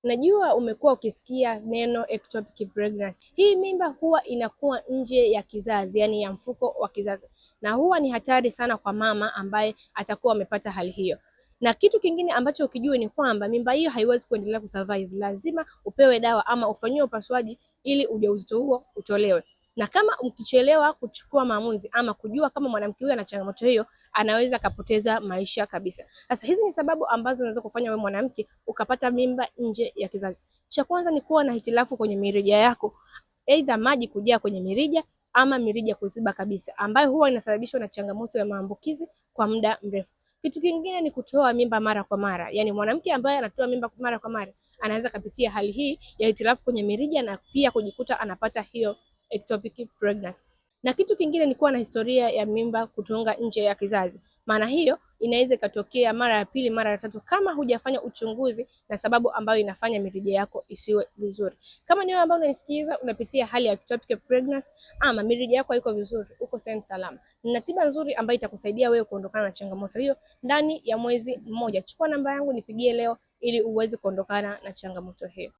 Najua umekuwa ukisikia neno ectopic pregnancy. Hii mimba huwa inakuwa nje ya kizazi, yani ya mfuko wa kizazi, na huwa ni hatari sana kwa mama ambaye atakuwa amepata hali hiyo. Na kitu kingine ambacho ukijue ni kwamba mimba hiyo haiwezi kuendelea kusurvive, lazima upewe dawa ama ufanyiwe upasuaji ili ujauzito huo utolewe. Na kama ukichelewa kuchukua maamuzi ama kujua kama mwanamke huyu ana changamoto hiyo, anaweza kapoteza maisha kabisa. Sasa hizi ni sababu ambazo zinaweza kufanya wewe mwanamke ukapata mimba nje ya kizazi. Cha kwanza ni kuwa na hitilafu kwenye mirija yako, aidha maji kujaa kwenye mirija ama mirija kuziba kabisa, ambayo huwa inasababishwa na changamoto ya maambukizi kwa muda mrefu. Kitu kingine ni kutoa mimba mara kwa mara. Yaani mwanamke ambaye anatoa mimba mara kwa mara anaweza kupitia hali hii ya hitilafu kwenye mirija na pia kujikuta anapata hiyo ectopic pregnancy. Na kitu kingine ni kuwa na historia ya mimba kutunga nje ya kizazi. Maana hiyo inaweza ikatokea mara ya pili, mara ya tatu kama hujafanya uchunguzi na sababu ambayo inafanya mirija yako isiwe vizuri. Kama ni wewe ambao unanisikiza unapitia hali ya ectopic pregnancy ama mirija yako haiko vizuri, uko sehemu salama. Nina tiba nzuri ambayo itakusaidia wewe kuondokana na changamoto hiyo ndani ya mwezi mmoja. Chukua namba yangu nipigie leo ili uweze kuondokana na changamoto hiyo.